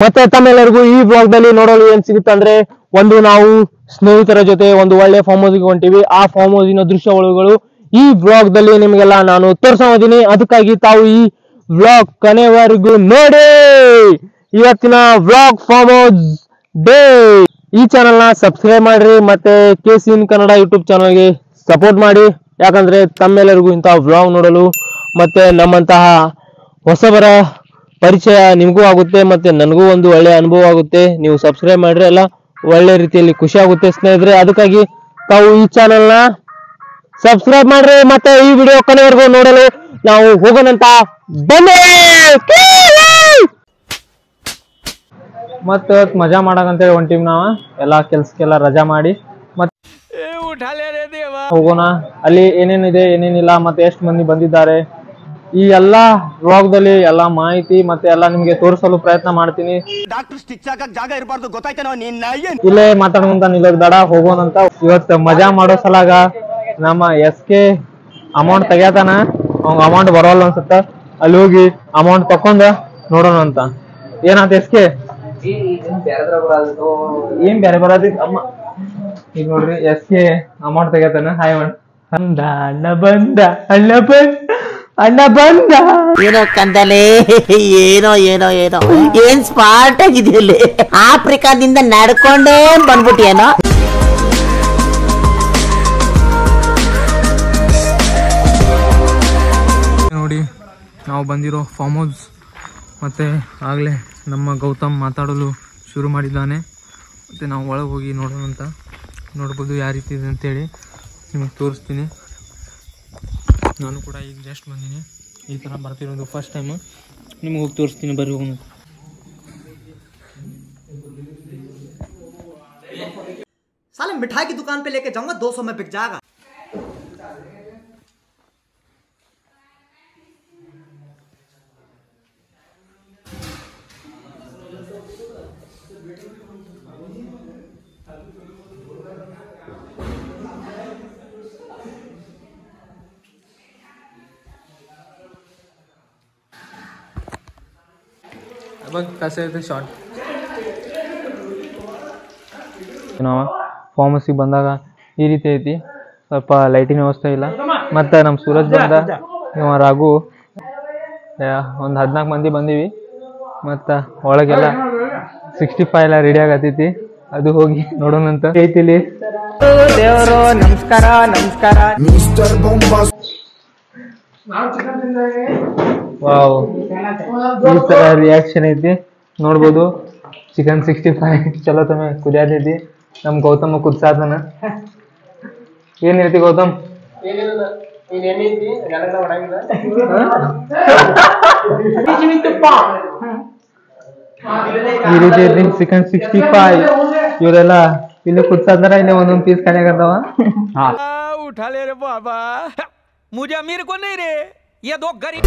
ಮತ್ತೆ ತಮ್ಮೆಲ್ಲರಿಗೂ ಈ ಬ್ಲಾಗ್ ದಲ್ಲಿ ನೋಡಲು ಏನ್ ಸಿಗುತ್ತೆ ಅಂದ್ರೆ ಒಂದು ನಾವು ಸ್ನೇಹಿತರ ಜೊತೆ ಒಂದು ಒಳ್ಳೆ ಫಾರ್ಮ್ ಹೌಸ್ಗೆ ಹೊಂಟಿವಿ. ಆ ಫಾರ್ಮ್ ಹೌಸಿನ ದೃಶ್ಯಾವಳಿಗಳು ಈ ಬ್ಲಾಗ್ ದಲ್ಲಿ ನಿಮಗೆಲ್ಲ ನಾನು ತೋರಿಸೋದಿನಿ. ಅದಕ್ಕಾಗಿ ತಾವು ಈ ಬ್ಲಾಗ್ ಕೊನೆವರೆಗೂ ನೋಡಿ. ಇವತ್ತಿನ ಬ್ಲಾಗ್ ಫಾರ್ಮ್ ಹೌಸ್ ಡೇ. ಈ ಚಾನೆಲ್ ನ ಸಬ್ಸ್ಕ್ರೈಬ್ ಮಾಡ್ರಿ ಮತ್ತೆ KCN ಕನ್ನಡ ಯೂಟ್ಯೂಬ್ ಚಾನಲ್ ಗೆ ಸಪೋರ್ಟ್ ಮಾಡಿ. ಯಾಕಂದ್ರೆ ತಮ್ಮೆಲ್ಲರಿಗೂ ಇಂತಹ ಬ್ಲಾಗ್ ನೋಡಲು ಮತ್ತೆ ನಮ್ಮಂತಹ ಹೊಸಬರ ಪರಿಚಯ ನಿಮಗೂ ಆಗುತ್ತೆ ಮತ್ತೆ ನನಗೂ ಒಂದು ಒಳ್ಳೆ ಅನುಭವ ಆಗುತ್ತೆ. ನೀವು ಸಬ್ಸ್ಕ್ರೈಬ್ ಮಾಡ್ರೆ ಎಲ್ಲ ಒಳ್ಳೆ ರೀತಿಯಲ್ಲಿ ಖುಷಿ ಆಗುತ್ತೆ ಸ್ನೇಹಿತರೆ. ಅದಕ್ಕಾಗಿ ತಾವು ಈ ಚಾನೆಲ್ ನ ಸಬ್ಸ್ಕ್ರೈಬ್ ಮಾಡ್ರಿ ಮತ್ತೆ ಈ ವಿಡಿಯೋ ಕೊನೆವರೆಗೂ ನೋಡಲು ನಾವು ಹೋಗೋಣಂತ ಬನ್ನಿ. ಮತ್ತೆ ಮಜಾ ಮಾಡಕಂತೇಳಿ ಹೊಂಟಿವಿ ನಾವು ಎಲ್ಲ ಕೆಲ್ಸಕ್ಕೆಲ್ಲ ರಜಾ ಮಾಡಿ ಮತ್ತೆ ಹೋಗೋಣ. ಅಲ್ಲಿ ಏನೇನಿದೆ ಏನೇನಿಲ್ಲ ಮತ್ತೆ ಎಷ್ಟು ಮಂದಿ ಬಂದಿದ್ದಾರೆ ಈ ಎಲ್ಲಾ ವ್ಲಾಗ್ ದಲ್ಲಿ ಎಲ್ಲಾ ಮಾಹಿತಿ ಮತ್ತೆ ಎಲ್ಲ ನಿಮ್ಗೆ ತೋರಿಸಲು ಪ್ರಯತ್ನ ಮಾಡ್ತೀನಿ. ಜಾಗ ಇರಬಾರ್ದು ಗೊತ್ತಾಯ್ತೇನೋ. ಇಲ್ಲೇ ಮಾತಾಡುವಂತ ನಿಲ್ಲೋದ್ ಬೇಡ, ಹೋಗೋಣಂತ. ಇವತ್ತು ಮಜಾ ಮಾಡೋ ಸಲಾಗ ನಮ್ಮ SK ಅಮೌಂಟ್ ತೆಗ್ಯಾತಾನ. ಅವ್ನ ಅಮೌಂಟ್ ಬರೋಲ್ಲ ಅನ್ಸುತ್ತ. ಅಲ್ಲಿ ಹೋಗಿ ಅಮೌಂಟ್ ತಕೊಂಡ ನೋಡೋಣ ಅಂತ. ಏನಾತ SK ಏನ್ ಬ್ಯಾರೆ ಬರೋದಿ ಅಮ್ಮ. ಈಗ ನೋಡ್ರಿ SK ಅಮೌಂಟ್ ತೆಗ್ಯಾತಾನ. ಹಾಯ್ ಅಣ್ಣ ಬಂದ ಅಣ್ಣ ಬಂದ ಅಣ್ಣ ಬಂದ. ಏನೋ ಕಂದಲೆ ಏನೋ ಏನೋ ಏನೋ ಏನ್ ಸ್ಮಾರ್ಟ್ ಆಗಿದೆಯಲ್ಲಿ. ಆಫ್ರಿಕಾದಿಂದ ನಡ್ಕೊಂಡೇ ಬಂದ್ಬಿಟ್ಟಿಯೇನೋ. ನೋಡಿ ನಾವು ಬಂದಿರೋ ಫಾರ್ಮ್ ಹೌಸ್ ಮತ್ತೆ ಆಗ್ಲೇ ನಮ್ಮ ಗೌತಮ್ ಮಾತಾಡಲು ಶುರು ಮಾಡಿದ್ದಾನೆ. ಮತ್ತೆ ನಾವು ಒಳಗೆ ಹೋಗಿ ನೋಡೋಣ ಅಂತ. ನೋಡ್ಬೋದು ಯಾವ ರೀತಿ ಇದೆ ಅಂತೇಳಿ ನಿಮಗೆ ತೋರಿಸ್ತೀನಿ. ನಾನು ಕೂಡ ಈಗ ಜಸ್ಟ್ ಬಂದೀನಿ. ಈ ಥರ ಬರ್ತಿರೋದು ಫಸ್ಟ್ ಟೈಮು. ನಿಮ್ಗೆ ಹೋಗಿ ತೋರಿಸ್ತೀನಿ, ಬರ್ರಿ ಹೋಗೋಣ. साले मिठाई की दुकान पे लेके जाऊंगा 200 में बिक जाएगा. कैसे शॉर्ट ನಾವು ಫಾರ್ಮ್ ಹೌಸಿಗೆ ಬಂದಾಗ ಈ ರೀತಿ ಐತಿ. ಸ್ವಲ್ಪ ಲೈಟಿನ ವ್ಯವಸ್ಥೆ ಇಲ್ಲ. ಮತ್ತೆ ನಮ್ಮ ಸೂರಜ್ ಬಂದ, ಇವ ರಾಘು, ಒಂದು 14 ಮಂದಿ ಬಂದೀವಿ. ಮತ್ತು ಒಳಗೆಲ್ಲ 65 ಎಲ್ಲ ರೆಡಿ ಆಗತೈತಿ. ಅದು ಹೋಗಿ ನೋಡೋಣಂತ ಐತಿಲಿ. ದೇವರು ನಮಸ್ಕಾರ ನಮಸ್ಕಾರ. ವಾವ್, ಈ ತರ ರಿಯಾಕ್ಷನ್ ಐತಿ ನೋಡ್ಬೋದು. ಚಿಕನ್ 65 ಚಲೋ ತಮ್ಮ ಕುದಿಯಾತೈತಿ. ನಮ್ ಗೌತಮ್ ಕುದ್ಸಾತನ. ಏನ್ ಹೇಳ್ತಿ ಗೌತಮ್? ಈ ರೀತಿ ಐತಿ ಚಿಕನ್ 65. ಇವರೆಲ್ಲ ಇಲ್ಲಿ ಕುದ್ಸಾತಾರ. ಇಲ್ಲಿ ಒಂದೊಂದ್ ಪೀಸ್ ಕಣ್ಯಾಗರ್ತಾವ. उठा ले रे बाबा, मुझे अमीर को नहीं रे, ये दो गरीब.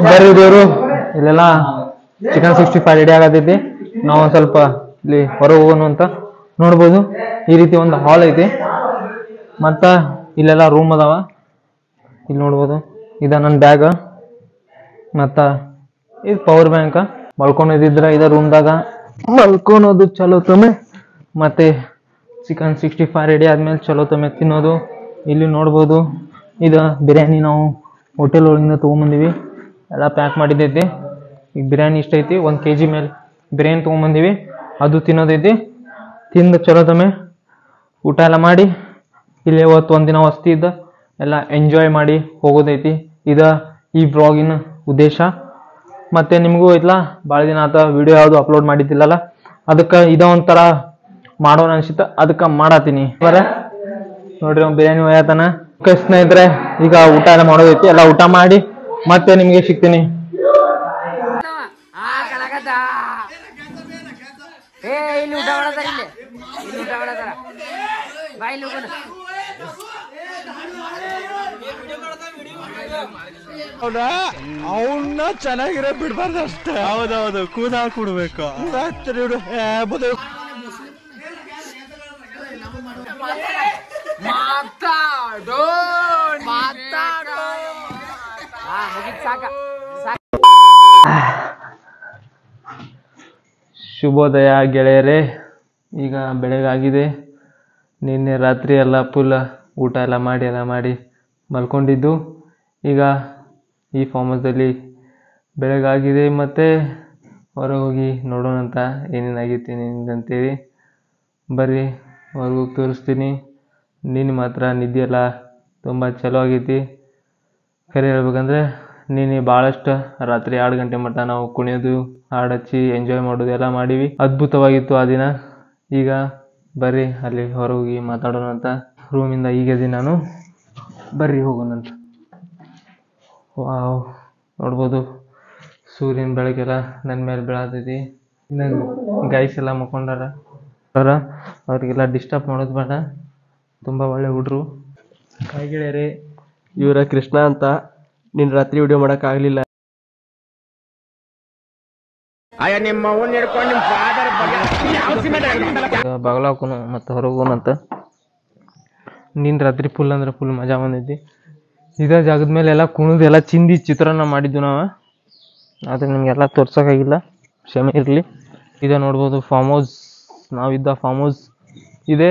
ಬರ್ರಿ ದೇವ್ರು, ಇಲ್ಲೆಲ್ಲ ಚಿಕನ್ 65 ರೆಡಿ ಆಗತೈತಿ. ನಾವು ಒಂದ್ ಸ್ವಲ್ಪ ಇಲ್ಲಿ ಹೊರಗೆ ಹೋಗೋಣ ಅಂತ. ನೋಡ್ಬೋದು ಈ ರೀತಿ ಒಂದು ಹಾಲ್ ಐತಿ. ಮತ್ತ ಇಲ್ಲೆಲ್ಲ ರೂಮ್ ಅದಾವ. ಇಲ್ಲಿ ನೋಡ್ಬೋದು ಇದ ನನ್ನ ಬ್ಯಾಗ್. ಮತ್ತ ಇದು ಪವರ್ ಬ್ಯಾಂಕ್. ಮಲ್ಕೊಳೋದಿದ್ರ ಇದ ರೂಮ್ದಾಗ ಮಲ್ಕೊಳೋದು ಚಲೋ ತಮ್ಮೆ. ಮತ್ತೆ ಚಿಕನ್ 65 ರೆಡಿ ಆದ್ಮೇಲೆ ಚಲೋ ತಮ್ಮೆ ತಿನ್ನೋದು. ಇಲ್ಲಿ ನೋಡ್ಬೋದು ಇದು ಬಿರಿಯಾನಿ ನಾವು ಹೋಟೆಲ್ ಒಳಗಿಂದ ತೊಗೊಂಬಂದಿವಿ. ಎಲ್ಲ ಪ್ಯಾಕ್ ಮಾಡಿದ್ದೈತಿ. ಈಗ ಬಿರಿಯಾನಿ ಇಷ್ಟ ಐತಿ. 1 kg ಮೇಲೆ ಬಿರಿಯಾನಿ ತೊಗೊಂಬಂದಿವಿ. ಅದು ತಿನ್ನೋದೈತಿ. ತಿಂದು ಚಲೋ ತಮ್ಮೆ ಊಟ ಎಲ್ಲ ಮಾಡಿ ಇಲ್ಲಿ ಇವತ್ತು ಒಂದಿನ ವಸ್ತಿ ಇದ್ದ ಎಲ್ಲ ಎಂಜಾಯ್ ಮಾಡಿ ಹೋಗೋದೈತಿ. ಈ ಬ್ಲಾಗಿನ ಉದ್ದೇಶ. ಮತ್ತೆ ನಿಮಗೂ ಐತ್ಲ ಭಾಳ ದಿನ ಆತ ವಿಡಿಯೋ ಯಾವುದು ಅಪ್ಲೋಡ್ ಮಾಡಿದ್ದಿಲ್ಲಲ್ಲ, ಅದಕ್ಕೆ ಒಂಥರ ಮಾಡೋಣ ಅನ್ಸಿತ್ತ, ಅದಕ್ಕೆ ಮಾಡತ್ತೀನಿ. ಬರ ನೋಡ್ರಿ ಬಿರಿಯಾನಿ ಒಯ್ಯತನ. ಸ್ನೇಹಿತರೆ ಈಗ ಊಟ ಎಲ್ಲ ಮಾಡೋದೈತಿ. ಎಲ್ಲ ಊಟ ಮಾಡಿ ಮತ್ತೆ ನಿಮ್ಗೆ ಸಿಗ್ತೀನಿ. ಇಲ್ಲಿ ಊಟ ಮಾಡತಾರ, ಇಲ್ಲಿ ಊಟ ಮಾಡತಾರ. ಬಾಯಿ ಅವನ್ನ ಚೆನ್ನಾಗಿರೋ ಬಿಡ್ಬಾರ್ದು ಅಷ್ಟೇ. ಹೌದೌದು, ಕೂದ ಕೊಡ್ಬೇಕು. ಶುಭೋದಯ ಗೆಳೆಯರೇ. ಈಗ ಬೆಳಗಾಗಿದೆ. ನಿನ್ನೆ ರಾತ್ರಿ ಎಲ್ಲ ಫುಲ್ ಊಟ ಎಲ್ಲ ಮಾಡಿ ಮಲ್ಕೊಂಡಿದ್ದು. ಈಗ ಈ ಫಾರ್ಮ್ ಹೌಸಲ್ಲಿ ಬೆಳಗಾಗಿದೆ. ಮತ್ತು ಹೊರಗೆ ಹೋಗಿ ನೋಡೋಣಂತ ಏನೇನಾಗಿತ್ತು ಏನೇನಿದೆ ಬರ್ರಿ ಹೊರಗೆ ಹೋಗಿ ತೋರಿಸ್ತೀನಿ. ನಿನ್ನೆ ಮಾತ್ರ ನಿದ್ದೆ ಎಲ್ಲ ತುಂಬ ಚಲೋ ಆಗೈತಿ. ಖರೆ ಹೇಳ್ಬೇಕಂದ್ರೆ ನಿನ್ನೆ ಭಾಳಷ್ಟು ರಾತ್ರಿ 2 ಗಂಟೆ ಮಟ್ಟ ನಾವು ಕುಣಿಯೋದು, ಹಾಡು ಹಚ್ಚಿ ಎಂಜಾಯ್ ಮಾಡೋದು ಎಲ್ಲ ಮಾಡೀವಿ. ಅದ್ಭುತವಾಗಿತ್ತು ಆ ದಿನ. ಈಗ ಬರ್ರಿ ಅಲ್ಲಿ ಹೊರಗೆ ಹೋಗಿ ಮಾತಾಡೋಣಂತ. ರೂಮಿಂದ ಈಗ ನಾನು ಬರ್ರಿ ಹೋಗೋಣಂತ. ವಾವ್, ನೋಡ್ಬೋದು ಸೂರ್ಯನ ಬೆಳಕೆಲ್ಲ ನನ್ನ ಮೇಲೆ ಬೀಳತೈತಿ. ಇನ್ನು ಗೈಸ್ ಎಲ್ಲ ಮಕ್ಕೊಂಡಾರ. ಅವ್ರಿಗೆಲ್ಲ ಡಿಸ್ಟರ್ಬ್ ಮಾಡೋದು ಬೇಡ, ತುಂಬ ಒಳ್ಳೆ ಹುಡ್ರು. ಹಾಯ್ ಗೆಳೆಯರೇ, ಇವರ ಕೃಷ್ಣ ಅಂತ. ನಿನ್ನ ರಾತ್ರಿ ವಿಡಿಯೋ ಮಾಡೋಕ್ಕಾಗಲಿಲ್ಲ. ಬಾಗ್ಲಾಕುನು ಮತ್ತು ಹೊರಗೋನಂತ. ನಿನ್ನ ರಾತ್ರಿ ಫುಲ್ ಅಂದ್ರೆ ಫುಲ್ ಮಜಾ ಬಂದೈತಿ. ಇದೇ ಜಾಗದ ಮೇಲೆ ಎಲ್ಲ ಕುಣಿದು ಎಲ್ಲ ಚಿಂದಿ ಚಿತ್ರಾನ್ನ ಮಾಡಿದ್ದು ನಾವು. ಆದರೆ ನಿಮಗೆಲ್ಲ ತೋರ್ಸೋಕ್ಕಾಗಿಲ್ಲ, ಕ್ಷಮೆ ಇರಲಿ. ಇದೇ ನೋಡ್ಬೋದು ಫಾರ್ಮ್ ಹೌಸ್, ನಾವಿದ್ದ ಫಾರ್ಮ್ ಹೌಸ್ ಇದೆ.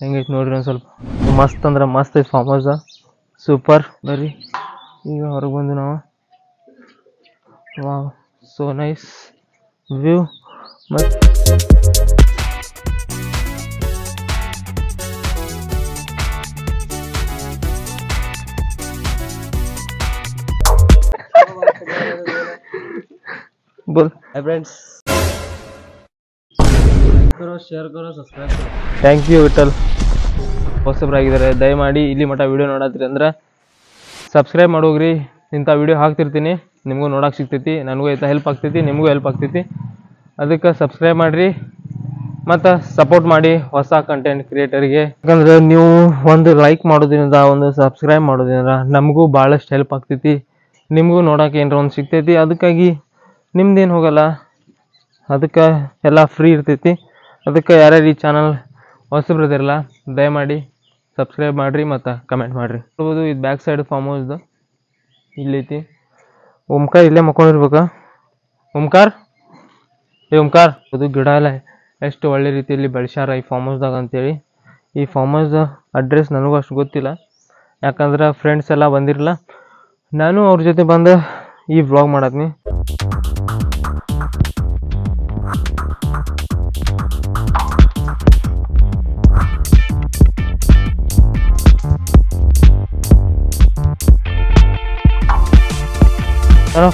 ಹೆಂಗೈತೆ ನೋಡ್ರಿ ಒಂದು ಸ್ವಲ್ಪ. ಮಸ್ತ್ ಅಂದ್ರೆ ಮಸ್ತ್ ಐತೆ ಫಾರ್ಮ್ ಹೌಸ, ಸೂಪರ್. ಬರ್ರಿ ಈಗ ಹೊರಗೆ ಬಂದು ನಾವು. Wow, so nice view. ಮತ್ತು बोल फ्रेंड्स, करो शेयर करो सब्सक्राइब करो. Thank you Vithal. ಹೊಸಬ್ರಾಗಿದ್ದಾರೆ, ದಯಮಾಡಿ ಇಲ್ಲಿ ಮಟ್ಟ ವಿಡಿಯೋ ನೋಡತ್ತೀರಿ ಅಂದ್ರೆ ಸಬ್ಸ್ಕ್ರೈಬ್ ಮಾಡೋಗ್ರಿ. ಇಂಥ ವಿಡಿಯೋ ಹಾಕ್ತಿರ್ತೀನಿ, ನಿಮಗೂ ನೋಡೋಕೆ ಸಿಗ್ತೈತಿ, ನನಗೂ ಆಯ್ತಾ ಹೆಲ್ಪ್ ಆಗ್ತೈತಿ, ನಿಮಗೂ ಹೆಲ್ಪ್ ಆಗ್ತೈತಿ. ಅದಕ್ಕೆ ಸಬ್ಸ್ಕ್ರೈಬ್ ಮಾಡಿರಿ ಮತ್ತು ಸಪೋರ್ಟ್ ಮಾಡಿ ಹೊಸ ಕಂಟೆಂಟ್ ಕ್ರಿಯೇಟರ್ಗೆ. ಯಾಕಂದ್ರೆ ನೀವು ಒಂದು ಲೈಕ್ ಮಾಡೋದ್ರಿಂದ, ಒಂದು ಸಬ್ಸ್ಕ್ರೈಬ್ ಮಾಡೋದ್ರಿಂದ ನಮಗೂ ಭಾಳಷ್ಟು ಹೆಲ್ಪ್ ಆಗ್ತೈತಿ, ನಿಮಗೂ ನೋಡೋಕೆ ಏನಾರ ಒಂದು ಸಿಗ್ತೈತಿ. ಅದಕ್ಕಾಗಿ ನಿಮ್ದೇನು ಹೋಗಲ್ಲ, ಅದಕ್ಕೆ ಎಲ್ಲ ಫ್ರೀ ಇರ್ತೈತಿ. ಅದಕ್ಕೆ ಯಾರ್ಯಾರು ಈ ಚಾನಲ್ ಹೊಸಬ್ರದಿರಲ್ಲ ದಯಮಾಡಿ ಸಬ್ಸ್ಕ್ರೈಬ್ ಮಾಡಿರಿ ಮತ್ತು ಕಮೆಂಟ್ ಮಾಡಿರಿ. ನೋಡ್ಬೋದು ಇದು ಬ್ಯಾಕ್ ಸೈಡ್ ಫಾರ್ಮ್ ಹೌಸ್ದು ಇಲ್ಲೈತಿ. ಓಂಕಾರ ಇಲ್ಲೇ ಮಕ್ಕೊಂಡಿರ್ಬೇಕಾ? ಓಂಕಾರ ಅದು ಗಿಡ ಎಲ್ಲ ಎಷ್ಟು ಒಳ್ಳೆ ರೀತಿಯಲ್ಲಿ ಬೆಳೆಸ್ಯಾರ ಈ ಫಾರ್ಮ್ ಹೌಸ್ದಾಗ ಅಂತೇಳಿ. ಈ ಫಾರ್ಮ್ ಹೌಸ್ ಅಡ್ರೆಸ್ ನನಗೂ ಅಷ್ಟು ಗೊತ್ತಿಲ್ಲ, ಯಾಕಂದ್ರೆ ಫ್ರೆಂಡ್ಸ್ ಎಲ್ಲ ಬಂದಿರಲ್ಲ. ನಾನು ಅವ್ರ ಜೊತೆ ಬಂದು ಈ ವ್ಲಾಗ್ ಮಾಡತ್ನಿ.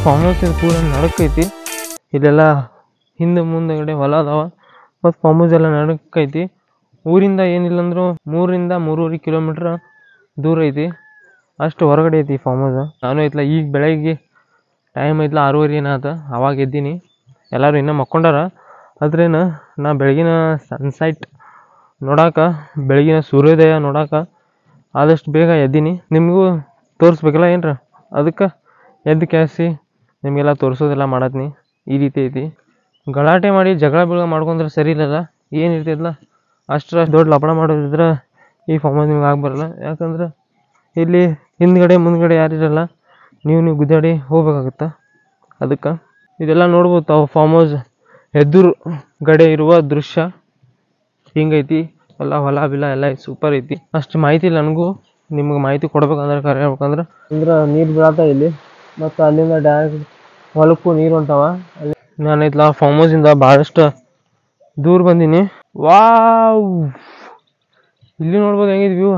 ಫಾರ್ಮ್ ಹೌಸ್ ಇದು ಪೂರ ನಡಕೈತಿ. ಇಲ್ಲೆಲ್ಲ ಹಿಂದೆ ಮುಂದಗಡೆ ಹೊಲ ಅದಾವ ಮತ್ತು ಫಾರ್ಮ್ ಹೌಸ್ ಎಲ್ಲ ನಡಕೈತಿ. ಊರಿಂದ ಏನಿಲ್ಲ ಅಂದರೂ 3-3.5 ಕಿಲೋಮೀಟ್ರ್ ದೂರ ಐತಿ, ಅಷ್ಟು ಹೊರಗಡೆ ಐತಿ ಫಾರ್ಮ್ ಹೌಸ್. ನಾನು ಐತ್ಲ ಈಗ ಬೆಳಗ್ಗೆ ಟೈಮ್ ಐತ್ಲ 6:30 ಏನಾಯ್ತು, ಅವಾಗ ಎದ್ದೀನಿ. ಎಲ್ಲರೂ ಇನ್ನೂ ಮಕ್ಕೊಂಡಾರ. ಆದ್ರೇನು ನಾ ಬೆಳಗಿನ ಸನ್ಸೈಟ್ ನೋಡೋಕೆ, ಬೆಳಗಿನ ಸೂರ್ಯೋದಯ ನೋಡೋಕೆ ಆದಷ್ಟು ಬೇಗ ಎದ್ದೀನಿ. ನಿಮಗೂ ತೋರಿಸ್ಬೇಕಲ್ಲ ಏನ್ರ, ಅದಕ್ಕೆ ಎದ್ದು ಕ್ಯಾಸಿ ನಿಮಗೆಲ್ಲ ತೋರಿಸೋದೆಲ್ಲ ಮಾಡತ್ನಿ. ಈ ರೀತಿ ಐತಿ. ಗಲಾಟೆ ಮಾಡಿ ಜಗಳ ಮಾಡ್ಕೊಂಡ್ರೆ ಸರಿ ಇಲ್ಲಲ್ಲ, ಏನಿರ್ತೈತಲ್ಲ ಅಷ್ಟರ ದೊಡ್ಡ ಲಪಡ ಮಾಡೋದಿದ್ರೆ ಈ ಫಾರ್ಮ್ ಹೌಸ್ ನಿಮ್ಗೆ ಆಗಬರಲ್ಲ. ಯಾಕಂದ್ರೆ ಇಲ್ಲಿ ಹಿಂದ್ಗಡೆ ಮುಂದ್ಗಡೆ ಯಾರಿರಲ್ಲ, ನೀವು ಗುದ್ದಾಡಿ ಹೋಗ್ಬೇಕಾಗತ್ತೆ. ಅದಕ್ಕೆ ಇದೆಲ್ಲ ನೋಡ್ಬೋದು. ತಾವು ಫಾರ್ಮ್ ಹೌಸ್ ಎದುರು ಗಡೆ ಇರುವ ದೃಶ್ಯ ಹಿಂಗೈತಿ. ಎಲ್ಲ ಹೊಲ ಬಿಲ ಎಲ್ಲ ಸೂಪರ್ ಐತಿ. ಅಷ್ಟು ಮಾಹಿತಿ ಇಲ್ಲ ನನಗೂ, ನಿಮ್ಗೆ ಮಾಹಿತಿ ಕೊಡ್ಬೇಕಂದ್ರೆ ಕರೆ ಹೇಳ್ಬೇಕಂದ್ರೆ ನೀರು ಬೀಳತ್ತ ಇಲ್ಲಿ, ಮತ್ತು ಅಲ್ಲಿಂದ ಡೈರೆಕ್ಟ್ ಹೊಲಕ್ಕೂ ನೀರು ಹೊಂಟಾವ. ಅಲ್ಲಿ ನಾನೈತ್ಲ ಫಾರ್ಮ್ ಹೌಸಿಂದ ಭಾಳಷ್ಟು ದೂರ ಬಂದೀನಿ. ವಾವ್, ಇಲ್ಲಿ ನೋಡ್ಬೋದು ಹೆಂಗೈತಿ ವ್ಯೂ.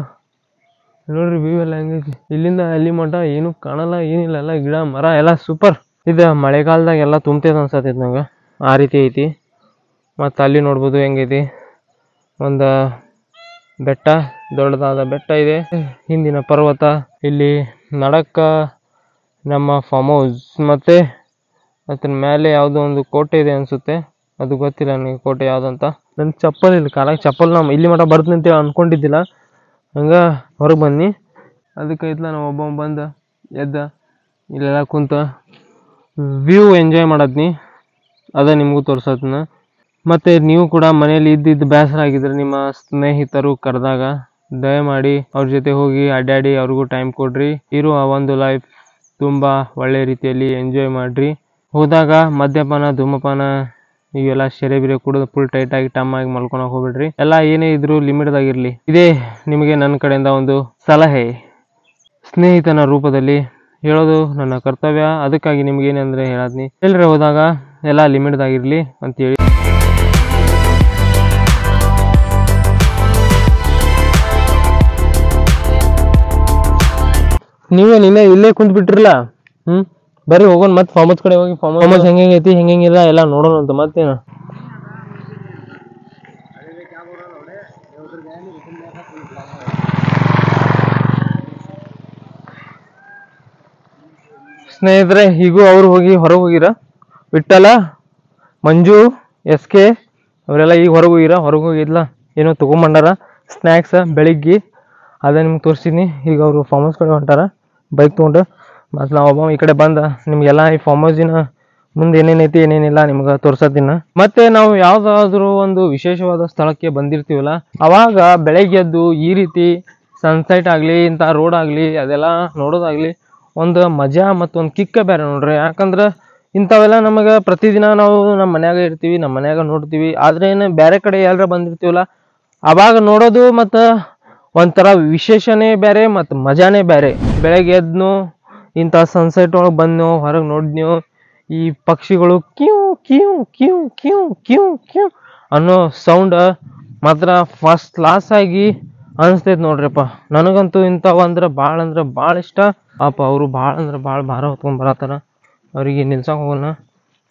ನೋಡ್ರಿ ವ್ಯೂ ಎಲ್ಲ ಹೆಂಗೈತಿ. ಇಲ್ಲಿಂದ ಅಲ್ಲಿ ಮಟ್ಟ ಏನೂ ಕಾಣಲ್ಲ, ಏನಿಲ್ಲ, ಎಲ್ಲ ಗಿಡ ಮರ ಎಲ್ಲ ಸೂಪರ್. ಇದು ಮಳೆಗಾಲದಾಗ ಎಲ್ಲ ತುಂಬ್ತೈತೆ ಅನ್ಸತೈತೆ ನಂಗೆ, ಆ ರೀತಿ ಐತಿ. ಮತ್ತು ಅಲ್ಲಿ ನೋಡ್ಬೋದು ಹೆಂಗೈತಿ, ಒಂದು ಬೆಟ್ಟ, ದೊಡ್ಡದಾದ ಬೆಟ್ಟ ಇದೆ, ಹಿಂದಿನ ಪರ್ವತ. ಇಲ್ಲಿ ನಡಕ್ಕ ನಮ್ಮ ಫಾರ್ಮ್ ಹೌಸ್, ಮತ್ತು ಅದ್ರ ಮೇಲೆ ಯಾವುದೋ ಒಂದು ಕೋಟೆ ಇದೆ ಅನಿಸುತ್ತೆ, ಅದು ಗೊತ್ತಿಲ್ಲ ನನಗೆ ಕೋಟೆ ಯಾವುದಂತ. ನನ್ನ ಚಪ್ಪಲ್ ಇಲ್ಲಿ ಕಾಲಾಗ ಚಪ್ಪಲ್ ಇಲ್ಲಿ ಮಟ್ಟ ಬರ್ತೀನಿ ಅಂತೇಳಿ ಅಂದ್ಕೊಂಡಿದ್ದಿಲ್ಲ. ಹಂಗ ಹೊರಗೆ ಬನ್ನಿ. ಅದಕ್ಕೆ ಐತ್ಲ ನಾವು ಒಬ್ಬ ಬಂದ ಎದ್ದ ಇಲ್ಲೆಲ್ಲ ಕುಂತ ವ್ಯೂ ಎಂಜಾಯ್ ಮಾಡತ್ನಿ. ಅದ ನಿಮಗೂ ತೋರ್ಸತ್ನ. ಮತ್ತು ನೀವು ಕೂಡ ಮನೇಲಿ ಇದ್ದಿದ್ದು ಬೇಸರ ಆಗಿದ್ರೆ ನಿಮ್ಮ ಸ್ನೇಹಿತರು ಕರೆದಾಗ ದಯಮಾಡಿ ಅವ್ರ ಜೊತೆ ಹೋಗಿ ಅಡ್ಡಾಡಿ ಅವ್ರಿಗೂ ಟೈಮ್ ಕೊಡ್ರಿ. ಇರುವ ಒಂದು ಲೈಫ್ ತುಂಬ ಒಳ್ಳೆ ರೀತಿಯಲ್ಲಿ ಎಂಜಾಯ್ ಮಾಡಿರಿ. ಹೋದಾಗ ಮದ್ಯಪಾನ ಧೂಮಪಾನ ಇವೆಲ್ಲ ಶೆರೆ ಬಿರೆ ಕುಡಿದು ಫುಲ್ ಟೈಟಾಗಿ ಟಮ್ಮಾಗಿ ಮಲ್ಕೊಳಕ್ಕೆ ಹೋಗ್ಬಿಡ್ರಿ. ಎಲ್ಲ ಏನೇ ಇದ್ರೂ ಲಿಮಿಟ್ದಾಗಿರಲಿ. ಇದೇ ನಿಮಗೆ ನನ್ನ ಕಡೆಯಿಂದ ಒಂದು ಸಲಹೆ, ಸ್ನೇಹಿತನ ರೂಪದಲ್ಲಿ ಹೇಳೋದು ನನ್ನ ಕರ್ತವ್ಯ. ಅದಕ್ಕಾಗಿ ನಿಮ್ಗೇನೆಂದರೆ ಹೇಳತ್ನಿ, ಎಲ್ಲರೇ ಹೋದಾಗ ಎಲ್ಲ ಲಿಮಿಟ್ದಾಗಿರಲಿ ಅಂತೇಳಿ. ನೀವೇ ನಿನ್ನೆ ಇಲ್ಲೇ ಕುಂತ್ ಬಿಟ್ರಲ್ಲ. ಬರ್ರಿ ಹೋಗೋಣ ಮತ್ತೆ ಫಾರ್ಮ್ ಹೌಸ್ ಕಡೆ ಹೋಗಿ ಫಾರ್ಮ್ ಹೌಸ್ ಹೆಂಗೈತಿ ಹೆಂಗಿಲ್ಲ ಎಲ್ಲ ನೋಡೋಣ ಅಂತ. ಮತ್ತೇನು ಸ್ನೇಹಿತರೆ, ಹೀಗೂ ಅವ್ರು ಹೋಗಿ ಹೊರಗೆ ಹೋಗಿರ. ವಿಠಲ, ಮಂಜು, SK ಅವರೆಲ್ಲ ಈಗ ಹೊರಗೆ ಹೋಗಿರ. ಹೊರಗೆ ಹೋಗಿದ್ಲ ಏನೋ ತೊಗೊಂಬಂಡಾರ ಸ್ನ್ಯಾಕ್ಸ್ ಬೆಳಿಗ್ಗೆ. ಅದೇ ನಿಮ್ಗೆ ತೋರಿಸಿದ್ನಿ. ಈಗ ಅವರು ಫಾರ್ಮ್ ಹೌಸ್ ಕಡೆ ಹೊಂಟಾರ ಬೈಕ್ ತೊಗೊಂಡು. ಮತ್ತು ನಾವು ಒಬ್ಬ ಈ ಕಡೆ ಬಂದ ನಿಮಗೆಲ್ಲ ಈ ಫಾರ್ಮ್ ಹೌಸಿನ ಮುಂದೆ ಏನೇನೈತಿ ಏನೇನಿಲ್ಲ ನಿಮ್ಗೆ ತೋರ್ಸತ್ತಿನ. ಮತ್ತೆ ನಾವು ಯಾವುದಾದ್ರೂ ಒಂದು ವಿಶೇಷವಾದ ಸ್ಥಳಕ್ಕೆ ಬಂದಿರ್ತೀವಲ್ಲ, ಅವಾಗ ಬೆಳಗ್ಗೆ ಎದ್ದು ಈ ರೀತಿ ಸನ್ಸೆಟ್ ಆಗಲಿ ಇಂಥ ರೋಡ್ ಆಗಲಿ ಅದೆಲ್ಲ ನೋಡೋದಾಗಲಿ ಒಂದು ಮಜಾ ಮತ್ತು ಒಂದು ಕಿಕ್ಕ ಬೇರೆ ನೋಡ್ರಿ. ಯಾಕಂದ್ರೆ ಇಂಥವೆಲ್ಲ ನಮಗೆ ಪ್ರತಿದಿನ ನಾವು ನಮ್ಮ ಮನ್ಯಾಗ ಇರ್ತೀವಿ, ನಮ್ಮ ಮನ್ಯಾಗ ನೋಡ್ತೀವಿ. ಆದರೆ ಏನು ಬೇರೆ ಕಡೆ ಎಲ್ಲರ ಬಂದಿರ್ತೀವಲ್ಲ, ಅವಾಗ ನೋಡೋದು ಮತ್ತು ಒಂಥರ ವಿಶೇಷನೇ ಬೇರೆ ಮತ್ತು ಮಜಾನೇ ಬೇರೆ. ಬೆಳಗ್ಗೆ ಎದ್ನು ಇಂಥ ಸನ್ಸೆಟ್ ಒಳಗೆ ಬಂದ್ನೋ ಹೊರಗೆ ನೋಡಿದ್ನೋ ಈ ಪಕ್ಷಿಗಳು ಕ್ಯೂ ಕ್ಯೂ ಕ್ಯೂ ಕ್ಯೂ ಕ್ಯೂ ಕ್ಯೂ ಅನ್ನೋ ಸೌಂಡ್ ಮಾತ್ರ ಫಸ್ಟ್ ಕ್ಲಾಸ್ ಆಗಿ ಅನಿಸ್ತೈತೆ ನೋಡ್ರಿಪ್ಪ. ನನಗಂತೂ ಇಂಥವು ಅಂದ್ರೆ ಭಾಳ ಇಷ್ಟ. ಅಪ್ಪ ಅವರು ಭಾಳ ಅಂದ್ರೆ ಭಾಳ ಭಾರ ಹೊತ್ಕೊಂಡು ಬರತ್ತಾರ. ಅವರಿಗೆ ನಿಲ್ಸಕ್ಕೆ ಹೋಗೋಣ,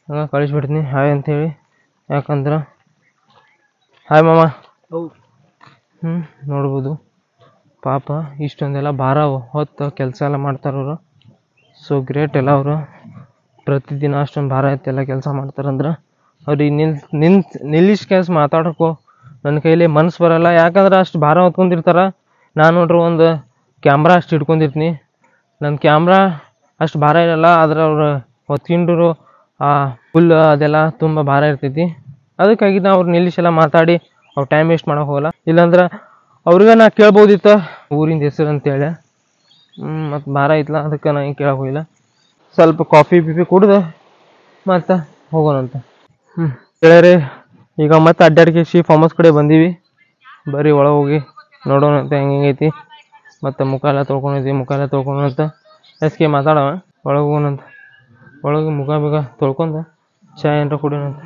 ಹಂಗೆ ಕಳಿಸ್ಬಿಡ್ತೀನಿ ಹಾಯ್ ಅಂಥೇಳಿ. ಯಾಕಂದ್ರೆ ಹಾಯ್ ಮಾಮ. ನೋಡ್ಬೋದು ಪಾಪ ಇಷ್ಟೊಂದೆಲ್ಲ ಭಾರ ಹೊತ್ತು ಕೆಲಸ ಎಲ್ಲ ಮಾಡ್ತಾರವರು. ಸೊ ಗ್ರೇಟ್ ಎಲ್ಲ ಅವರು. ಪ್ರತಿದಿನ ಅಷ್ಟೊಂದು ಭಾರ ಎತ್ತೆಲ್ಲ ಕೆಲಸ ಮಾಡ್ತಾರಂದ್ರೆ ಅವ್ರಿಗೆ ನಿಲ್ಲಿಸಿ ಕೆಲಸ ಮಾತಾಡೋಕ್ಕೋ ನನ್ನ ಕೈಲಿ ಮನಸ್ಸು ಬರೋಲ್ಲ. ಯಾಕಂದ್ರೆ ಅಷ್ಟು ಭಾರ ಹೊತ್ಕೊಂಡಿರ್ತಾರೆ. ನಾನು ನೋಡ್ರಿ ಒಂದು ಕ್ಯಾಮ್ರಾ ಅಷ್ಟು ಹಿಡ್ಕೊಂಡಿರ್ತೀನಿ. ನನ್ನ ಕ್ಯಾಮ್ರಾ ಅಷ್ಟು ಭಾರ ಇರಲ್ಲ, ಆದ್ರೆ ಅವ್ರು ಹೊತ್ಕೊಂಡ್ರು ಆ ಫುಲ್ ಅದೆಲ್ಲ ತುಂಬ ಭಾರ ಇರ್ತೈತಿ. ಅದಕ್ಕಾಗಿ ನಾವು ಅವ್ರು ನಿಲ್ಲಿಸೆಲ್ಲ ಮಾತಾಡಿ ಅವ್ರು ಟೈಮ್ ವೇಸ್ಟ್ ಮಾಡೋಕೆ ಹೋಗಲ್ಲ. ಇಲ್ಲಾಂದ್ರೆ ಅವ್ರಿಗೆ ನಾ ಕೇಳ್ಬೋದಿತ್ತು ಊರಿಂದ ಹೆಸರು ಅಂತೇಳಿ. ಮತ್ತು ಭಾರ ಐತಲ್ಲ ಅದಕ್ಕೆ ನಾ ಹಿಂಗೆ ಕೇಳಕ್ಕೆ ಹೋಗಿಲ್ಲ. ಸ್ವಲ್ಪ ಕಾಫಿ ಕುಡ್ದು ಮತ್ತು ಹೋಗೋಣಂತ. ಹೇಳ್ರಿ ಈಗ ಮತ್ತೆ ಅಡ್ಡಾಡ್ಕೇಸಿ ಫಾರ್ಮ್ ಹೌಸ್ ಕಡೆ ಬಂದೀವಿ. ಬರ್ರಿ ಒಳಗೆ ಹೋಗಿ ನೋಡೋಣ ಅಂತ ಹೆಂಗೈತಿ. ಮತ್ತು ಮುಖ ಎಲ್ಲ ತೊಳ್ಕೊಳಂತ SK ಮಾತಾಡವ. ಒಳಗೆ ಹೋಗೋಣಂತ. ಒಳಗೆ ಮುಖ ಬೇಗ ತೊಳ್ಕೊಂಡು ಚಾಯ್ ಏನಾರ ಕುಡಿಯೋಣಂತ.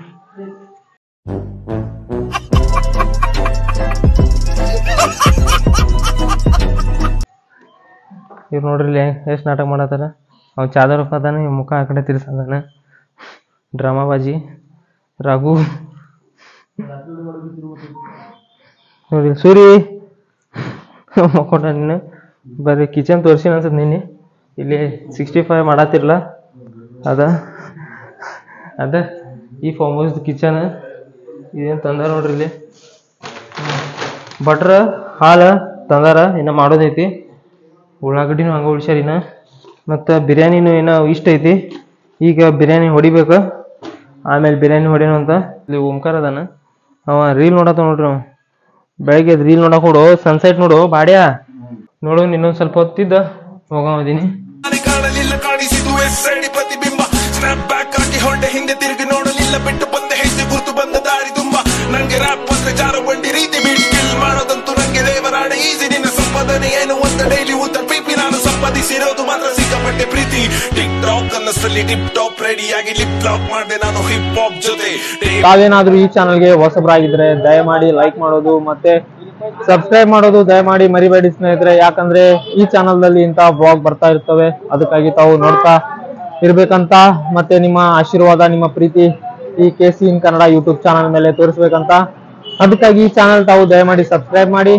ಇವ್ರು ನೋಡ್ರಿ ಎಷ್ಟು ನಾಟಕ ಮಾಡತ್ತಾರ. ಅವ್ನು ಚಾದರ್ ಅದಾನ, ಇವ್ ಮುಖ ಆ ಕಡೆ ತಿರ್ಸದಾನ. ಡ್ರಾಮಾಬಾಜಿ ರಘು ನೋಡಿ. ಸೂರಿ ಮಕ್ಕೊಂಡ ನೀನು. ಬರ್ರಿ ಕಿಚನ್ ತೋರಿಸಿನ ಅನ್ಸದ್ ನೀನು. ಇಲ್ಲಿ 65 ಮಾಡತ್ತಿರಲ್ಲ ಅದ ಈ ಫಾರ್ಮ್ ಹೌಸ್ ಕಿಚನ್. ಇದೇನು ತಂದಾರ ನೋಡ್ರಿ ಇಲ್ಲಿ. ಬಟ್ರ ಹಾಲು ತಂದಾರ, ಇನ್ನು ಮಾಡೋದೈತಿ. ಉಳ್ಳಾಗಡ್ಡಿನೂ ಹಂಗೆ ಉಳ್ಸ್ಯಾರಿನ. ಮತ್ತು ಬಿರಿಯಾನಿನೂ ಏನೋ ಇಷ್ಟ ಐತಿ. ಈಗ ಬಿರಿಯಾನಿ ಹೊಡಿಬೇಕು, ಆಮೇಲೆ ಬಿರಿಯಾನಿ ಹೊಡಿಯೋಣ ಅಂತ. ಇಲ್ಲಿ ಓಂಕಾರ ಅದಾನ, ಅವ ರೀಲ್ ನೋಡತ್ತ ನೋಡ್ರಿ. ಅವ ಬೆಳಗ್ಗೆ ರೀಲ್ ನೋಡಕ್ ನೋಡು, ಸನ್ಸೆಟ್ ನೋಡು ಬಾಡ್ಯಾ ನೋಡು. ಇನ್ನೊಂದು ಸ್ವಲ್ಪ ಹೊತ್ತಿದ್ದ ಹೋಗೋದೀನಿ. ಕಾಣಿಸಿದು ಪ್ರತಿಬಿಂಬ ಸ್ನ್ಯಾಪ್ ಬ್ಯಾಕ್ ಆಗಿ ಹೊಂಡೆ ಹಿಂದೆ ತಿರುಗಿ ನೋಡಲಿಲ್ಲ, ಬಿಟ್ಟು ಬಂದ ಹೆಜ್ಜೆ ಗುರುತು ಬಂದ ದಾರಿ ತುಂಬ. ನಂಗೆ ರ್ಯಾಪ್ ಅಂದ್ರೆ ಜಾರಬಂಡಿ ರೀತಿ ಬೀಟ್ ಕಿಲ್ ಮಾಡೋದಂತೂ ನಂಗೆ ದೇವರಾಡ ಈಸಿ. ನಿನ್ನ ಸಂಪಾದನೆ ಏನು ಅಂತ ಡೈಲಿ ಉತ್ತರ ಪಿಪಿ ನಾನು ಸಂಪಾದಿಸಿರೋದು ಮಾತ್ರ ಸಿಕ್ಕಾಪಟ್ಟೆ ಪ್ರೀತಿ. ಟಿಕ್ ಟಾಕ್ ಅನ್ನಷ್ಟರಲ್ಲಿ ಟಿಪ್ ಟಾಪ್ ರೆಡಿ ಆಗಿ ಲಿಪ್ ಲಾಕ್ ಮಾಡಿದೆ ನಾನು ಹಿಪ್ ಹಾಪ್ ಜೊತೆ. ತಾವೇನಾದ್ರೂ ಈ ಚಾನಲ್ಗೆ ಹೊಸಬರಾಗಿದ್ರೆ ದಯಮಾಡಿ ಲೈಕ್ ಮಾಡೋದು ಮತ್ತೆ ಸಬ್ಸ್ಕ್ರೈಬ್ ಮಾಡೋದು ದಯಮಾಡಿ ಮರಿಬೇಡಿ ಸ್ನೇಹಿತರೆ. ಯಾಕಂದ್ರೆ ಈ ಚಾನಲ್ದಲ್ಲಿ ಇಂತಹ ಬ್ಲಾಗ್ ಬರ್ತಾ ಇರ್ತವೆ. ಅದಕ್ಕಾಗಿ ತಾವು ನೋಡ್ತಾ ಇರ್ಬೇಕಂತ, ಮತ್ತೆ ನಿಮ್ಮ ಆಶೀರ್ವಾದ ನಿಮ್ಮ ಪ್ರೀತಿ ಈ KC ಇನ್ ಕನ್ನಡ ಯೂಟ್ಯೂಬ್ ಚಾನಲ್ ಮೇಲೆ ತೋರಿಸ್ಬೇಕಂತ. ಅದಕ್ಕಾಗಿ ಈ ಚಾನಲ್ ತಾವು ದಯಮಾಡಿ ಸಬ್ಸ್ಕ್ರೈಬ್ ಮಾಡಿ.